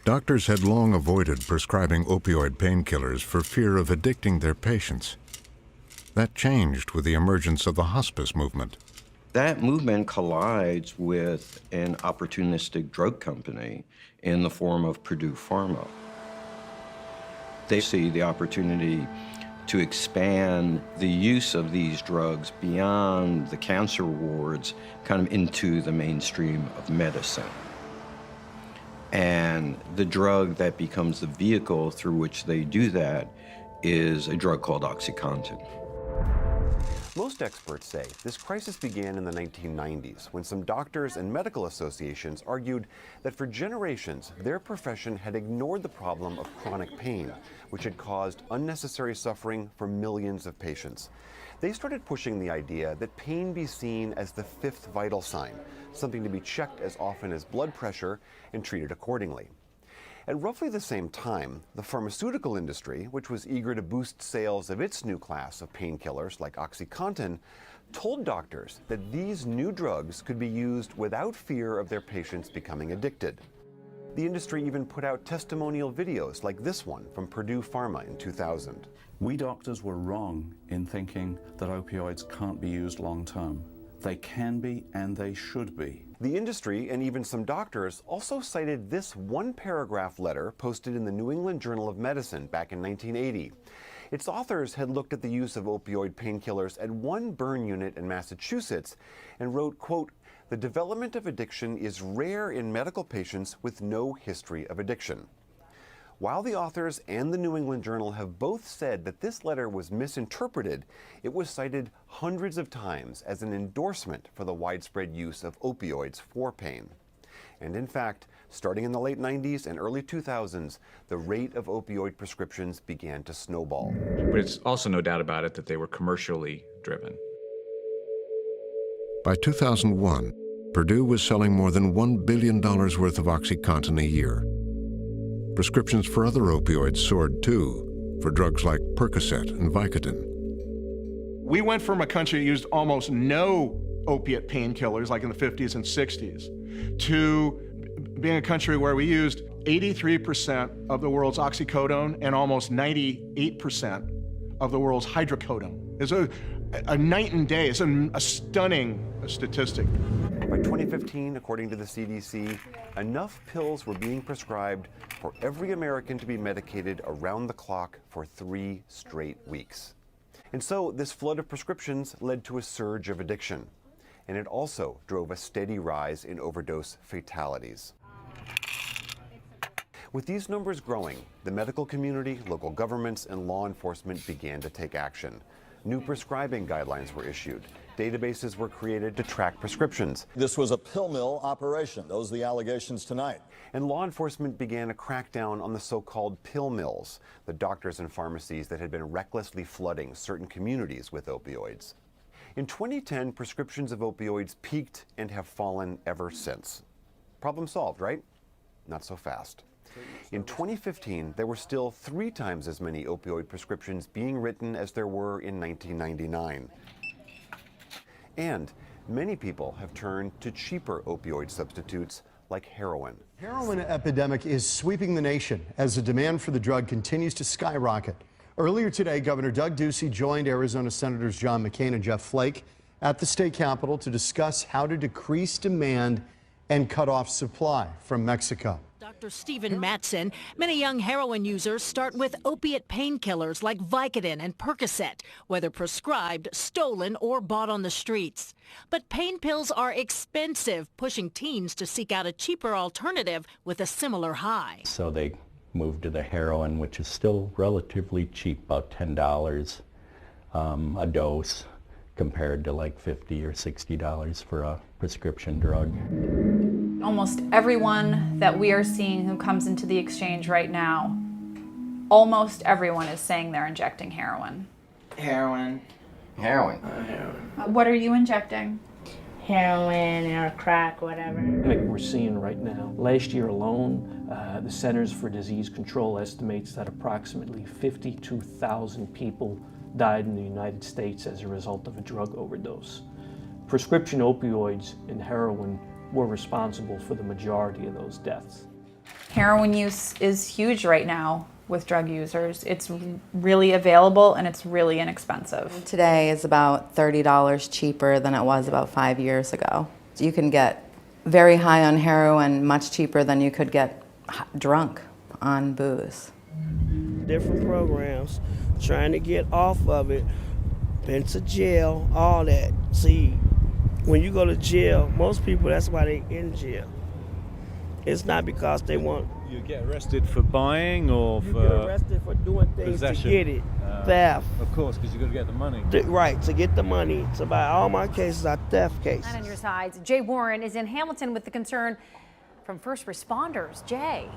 Doctors had long avoided prescribing opioid painkillers for fear of addicting their patients. That changed with the emergence of the hospice movement. That movement collides with an opportunistic drug company in the form of Purdue Pharma. They see the opportunity to expand the use of these drugs beyond the cancer wards, kind of into the mainstream of medicine. And the drug that becomes the vehicle through which they do that is a drug called OxyContin. Most experts say this crisis began in the 1990s when some doctors and medical associations argued that for generations their profession had ignored the problem of chronic pain, which had caused unnecessary suffering for millions of patients. They started pushing the idea that pain be seen as the fifth vital sign, something to be checked as often as blood pressure and treated accordingly. At roughly the same time, the pharmaceutical industry, which was eager to boost sales of its new class of painkillers like OxyContin, told doctors that these new drugs could be used without fear of their patients becoming addicted. The industry even put out testimonial videos like this one from Purdue Pharma in 2000. We doctors were wrong in thinking that opioids can't be used long term. They can be and they should be. The industry and even some doctors also cited this one-paragraph letter posted in the New England Journal of Medicine back in 1980. Its authors had looked at the use of opioid painkillers at one burn unit in Massachusetts and wrote, quote, "The development of addiction is rare in medical patients with no history of addiction." While the authors and the New England Journal have both said that this letter was misinterpreted, it was cited hundreds of times as an endorsement for the widespread use of opioids for pain. And in fact, starting in the late 90s and early 2000s, the rate of opioid prescriptions began to snowball. But it's also no doubt about it that they were commercially driven. By 2001, Purdue was selling more than $1 billion worth of OxyContin a year. Prescriptions for other opioids soared too, for drugs like Percocet and Vicodin. We went from a country that used almost no opiate painkillers, like in the 50s and 60s, to being a country where we used 83% of the world's oxycodone and almost 98% of the world's hydrocodone. It's a night and day. It's a stunning statistic. By 2015, according to the CDC, enough pills were being prescribed for every American to be medicated around the clock for 3 straight weeks. And so this flood of prescriptions led to a surge of addiction. And it also drove a steady rise in overdose fatalities. With these numbers growing, the medical community, local governments, and law enforcement began to take action. New prescribing guidelines were issued. Databases were created to track prescriptions. This was a pill mill operation. Those are the allegations tonight. And law enforcement began a crackdown on the so-called pill mills, the doctors and pharmacies that had been recklessly flooding certain communities with opioids. In 2010, prescriptions of opioids peaked and have fallen ever since. Problem solved, right? Not so fast. In 2015, there were still 3 times as many opioid prescriptions being written as there were in 1999. And many people have turned to cheaper opioid substitutes like heroin. Heroin epidemic is sweeping the nation as the demand for the drug continues to skyrocket. Earlier today, Governor Doug Ducey joined Arizona Senators John McCain and Jeff Flake at the state capitol to discuss how to decrease demand and cut off supply from Mexico. Dr. Stephen Mattson, many young heroin users start with opiate painkillers like Vicodin and Percocet, whether prescribed, stolen, or bought on the streets. But pain pills are expensive, pushing teens to seek out a cheaper alternative with a similar high. So they moved to the heroin, which is still relatively cheap, about $10 a dose, compared to like $50 or $60 for a prescription drug. Almost everyone that we are seeing who comes into the exchange right now, almost everyone is saying they're injecting heroin. Heroin. Heroin. Heroin. What are you injecting? Heroin or crack, whatever. Like we're seeing right now. Last year alone, the Centers for Disease Control estimates that approximately 52,000 people died in the United States as a result of a drug overdose. Prescription opioids and heroin were responsible for the majority of those deaths. Heroin use is huge right now with drug users. It's really available and it's really inexpensive. Today is about $30 cheaper than it was about 5 years ago. You can get very high on heroin much cheaper than you could get drunk on booze. Different programs, trying to get off of it, been to jail, all that. See, when you go to jail, most people, that's why they in jail. It's not because they want. You get arrested for buying or You for get arrested for doing things possession. to get it. Theft. Of course, because you got to get the money. Right, to get the money. So by all my cases are theft cases. And on your sides, Jay Warren is in Hamilton with the concern from first responders. Jay.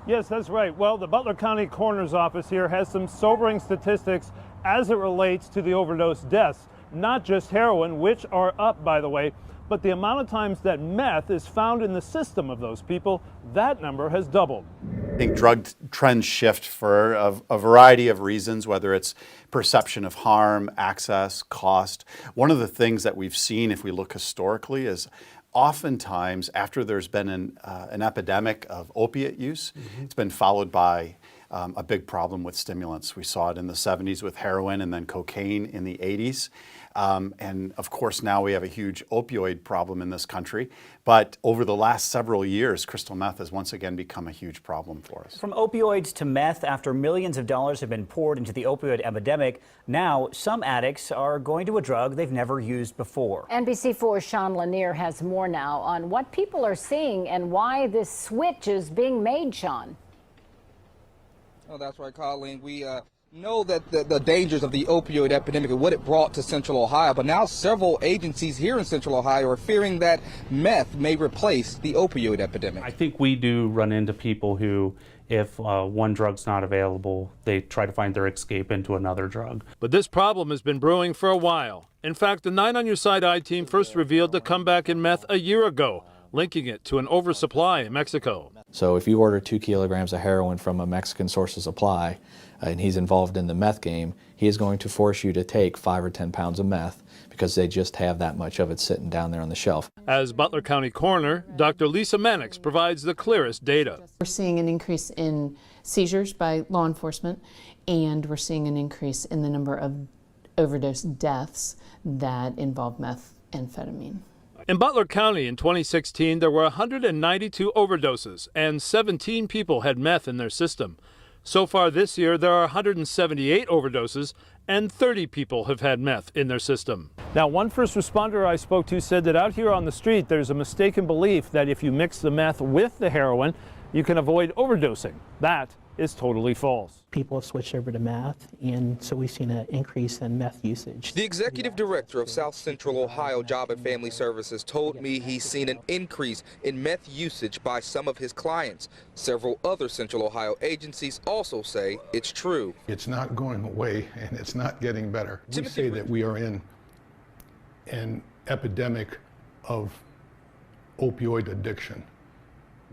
Yes, that's right. Well, the Butler County Coroner's Office here has some sobering statistics as it relates to the overdose deaths. Not just heroin, which are up, by the way, but the amount of times that meth is found in the system of those people, that number has doubled. I think drug trends shift for a variety of reasons, whether it's perception of harm, access, cost. One of the things that we've seen, if we look historically, is oftentimes after there's been an epidemic of opiate use, it's been followed by a big problem with stimulants. We saw it in the 70s with heroin and then cocaine in the 80s. And of course, now we have a huge opioid problem in this country. But over the last several years, crystal meth has once again become a huge problem for us. From opioids to meth, after millions of dollars have been poured into the opioid epidemic, now some addicts are going to a drug they've never used before. NBC4's Sean Lanier has more now on what people are seeing and why this switch is being made, Sean. Oh, that's right, Colleen. We know that the dangers of the opioid epidemic and what it brought to Central Ohio, but now several agencies here in Central Ohio are fearing that meth may replace the opioid epidemic. I think we do run into people who, if one drug's not available, they try to find their escape into another drug. But this problem has been brewing for a while. In fact, the 9 on Your Side I team first revealed the comeback in meth a year ago, linking it to an oversupply in Mexico. So if you order 2 kilograms of heroin from a Mexican source of supply, and he's involved in the meth game, he is going to force you to take 5 or 10 pounds of meth because they just have that much of it sitting down there on the shelf. As Butler County Coroner, Dr. Lisa Mannix provides the clearest data. We're seeing an increase in seizures by law enforcement, and we're seeing an increase in the number of overdose deaths that involve methamphetamine. In Butler County in 2016, there were 192 overdoses, and 17 people had meth in their system. So far this year, there are 178 overdoses, and 30 people have had meth in their system. Now, one first responder I spoke to said that out here on the street, there's a mistaken belief that if you mix the meth with the heroin, you can avoid overdosing. That is totally false. People have switched over to meth, and so we've seen an increase in meth usage. The executive director of South Central Ohio Job and Family Services told me he's seen an increase in meth usage by some of his clients. Several other Central Ohio agencies also say it's true. It's not going away, and it's not getting better. We say that we are in an epidemic of opioid addiction.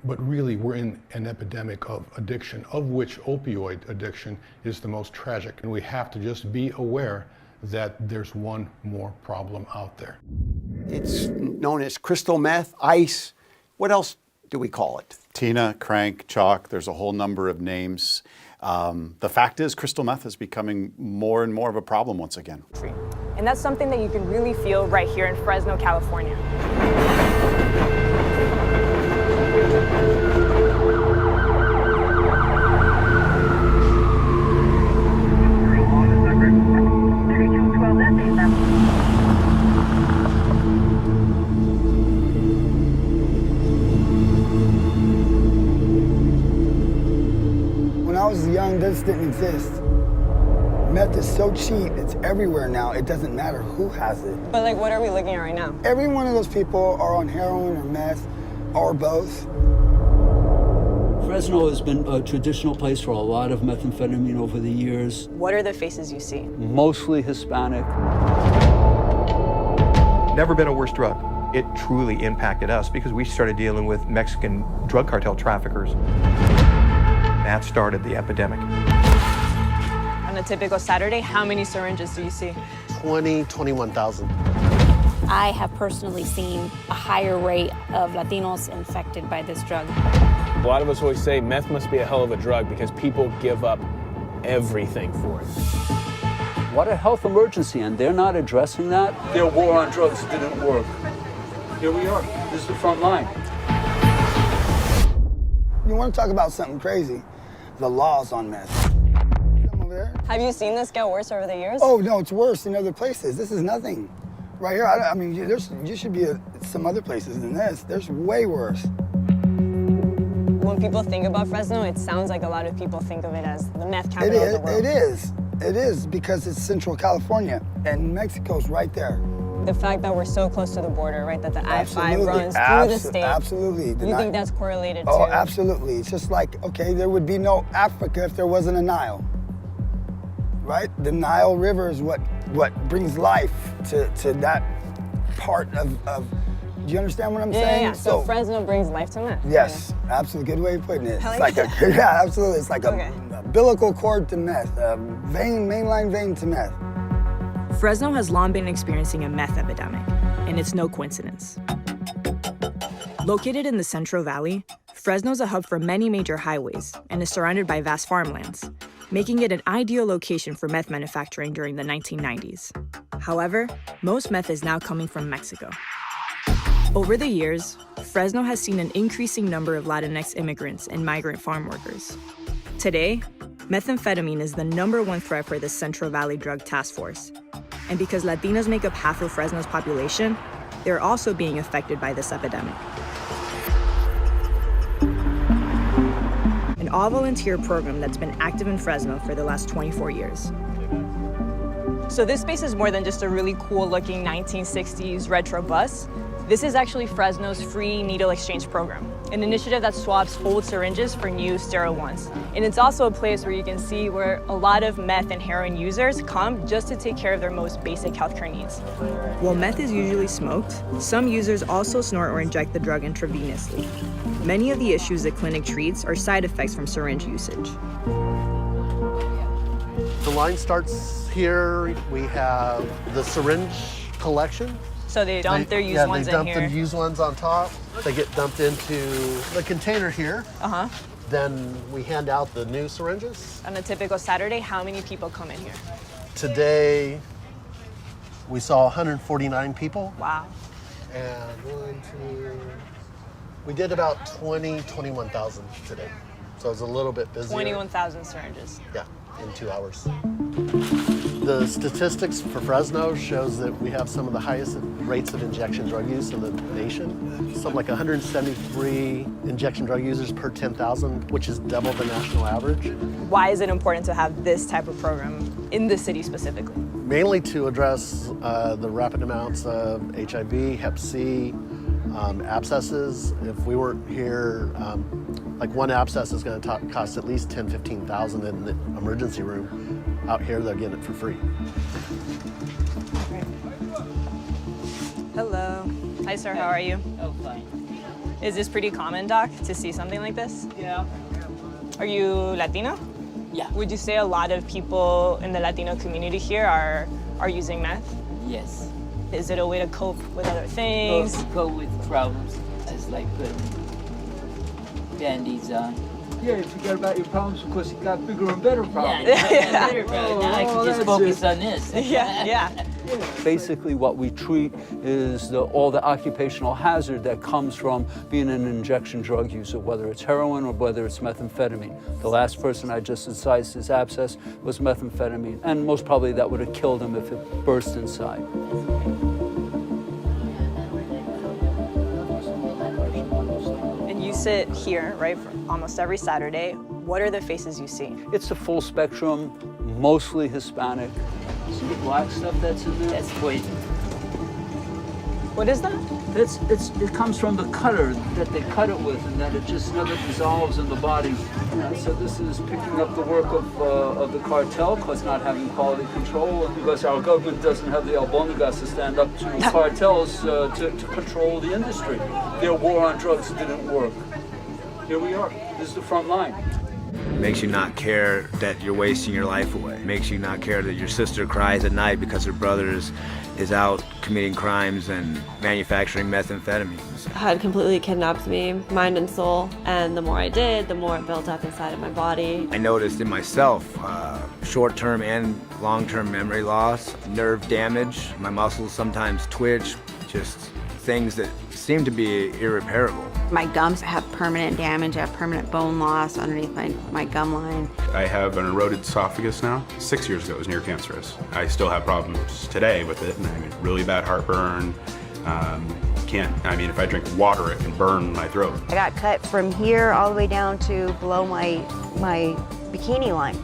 But really, we're in an epidemic of addiction, of which opioid addiction is the most tragic. And we have to just be aware that there's one more problem out there. It's known as crystal meth, ice. What else do we call it? Tina, crank, chalk, there's a whole number of names. The fact is, crystal meth is becoming more and more of a problem once again. And that's something that you can really feel right here in Fresno, California. When I was young, this didn't exist. Meth is so cheap, it's everywhere now. It doesn't matter who has it. But like, what are we looking at right now? Every one of those people are on heroin or meth or both. Fresno has been a traditional place for a lot of methamphetamine over the years. What are the faces you see? Mostly Hispanic. Never been a worse drug. It truly impacted us because we started dealing with Mexican drug cartel traffickers. That started the epidemic. On a typical Saturday, how many syringes do you see? 21,000. I have personally seen a higher rate of Latinos infected by this drug. A lot of us always say meth must be a hell of a drug because people give up everything for it. What a health emergency, and they're not addressing that. Their war on drugs didn't work. Here we are. This is the front line. You want to talk about something crazy? The laws on meth. Have you seen this get worse over the years? Oh, no, it's worse in other places. This is nothing. Right here, I mean, you should be some other places than this. There's way worse. When people think about Fresno, it sounds like a lot of people think of it as the meth capital of the world. It is because it's Central California, and Mexico's right there. The fact that we're so close to the border, right, that the I-5 runs through the state. Absolutely. You think that's correlated Oh, to? absolutely. It's just like, okay, there would be no Africa if there wasn't a Nile. Right? The Nile River is what brings life to that part of do you understand what I'm saying? Yeah. So Fresno brings life to meth. Yes, absolutely. Good way of putting it. Hell It's like yeah, absolutely. It's like a umbilical cord to meth, a mainline vein to meth. Fresno has long been experiencing a meth epidemic, and it's no coincidence. Located in the Central Valley, Fresno's a hub for many major highways and is surrounded by vast farmlands, making it an ideal location for meth manufacturing during the 1990s. However, most meth is now coming from Mexico. Over the years, Fresno has seen an increasing number of Latinx immigrants and migrant farm workers. Today, methamphetamine is the #1 threat for the Central Valley Drug Task Force. And because Latinos make up half of Fresno's population, they're also being affected by this epidemic. An all-volunteer program that's been active in Fresno for the last 24 years. So this space is more than just a really cool-looking 1960s retro bus. This is actually Fresno's free needle exchange program, an initiative that swaps old syringes for new sterile ones. And it's also a place where you can see where a lot of meth and heroin users come just to take care of their most basic healthcare needs. While meth is usually smoked, some users also snort or inject the drug intravenously. Many of the issues the clinic treats are side effects from syringe usage. The line starts here. We have the syringe collection. So they dump their used ones in here? Yeah, they dump the used ones on top. They get dumped into the container here. Uh-huh. Then we hand out the new syringes. On a typical Saturday, how many people come in here? Today, we saw 149 people. Wow. And we did about 21,000 today. So it was a little bit busier. 21,000 syringes. Yeah, in 2 hours. The statistics for Fresno shows that we have some of the highest rates of injection drug use in the nation. Something like 173 injection drug users per 10,000, which is double the national average. Why is it important to have this type of program in the city specifically? Mainly to address the rapid amounts of HIV, Hep C, abscesses. If we weren't here, like one abscess is going to cost at least $10,000, $15,000 in the emergency room. Out here, they're getting it for free. Hello. Hi, sir. How are you? Oh, fine. Is this pretty common, Doc, to see something like this? Yeah. Are you Latino? Yeah. Would you say a lot of people in the Latino community here are using meth? Yes. Is it a way to cope with other things? Cope with problems. It's like putting Band-Aids on. Yeah, you forget about your problems because you got bigger and better problems. Yeah. Now I can just focus on this. Yeah. Basically, what we treat is all the occupational hazard that comes from being an injection drug user, whether it's heroin or whether it's methamphetamine. The last person I just incised his abscess was methamphetamine, and most probably that would have killed him if it burst inside. And you sit here, right, for almost every Saturday. What are the faces you see? It's a full spectrum, mostly Hispanic. See the black stuff that's in there? That's poison. What is that? It comes from the cutter that they cut it with, and that it just never dissolves in the body. So this is picking up the work of the cartel, because not having quality control, and because our government doesn't have the albondigas to stand up to cartels to control the industry. Their war on drugs didn't work. Here we are. This is the front line. Makes you not care that you're wasting your life away. Makes you not care that your sister cries at night because her brother is out committing crimes and manufacturing methamphetamines. Had completely kidnapped me, mind and soul, and the more I did, the more it built up inside of my body. I noticed in myself short-term and long-term memory loss, nerve damage. My muscles sometimes twitch, just things that seem to be irreparable. My gums have permanent damage. I have permanent bone loss underneath my gum line. I have an eroded esophagus now. 6 years ago, it was near cancerous. I still have problems today with it, and I mean, really bad heartburn. If I drink water, it can burn my throat. I got cut from here all the way down to below my bikini line,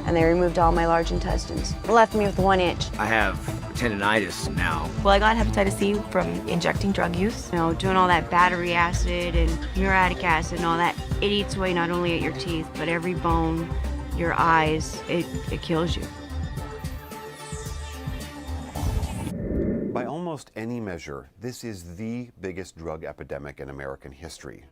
and they removed all my large intestines. It left me with 1 inch. I have tendinitis now. Well, I got hepatitis C from injecting drug use. You know, doing all that battery acid and muriatic acid and all that, it eats away not only at your teeth, but every bone, your eyes, it kills you. By almost any measure, this is the biggest drug epidemic in American history.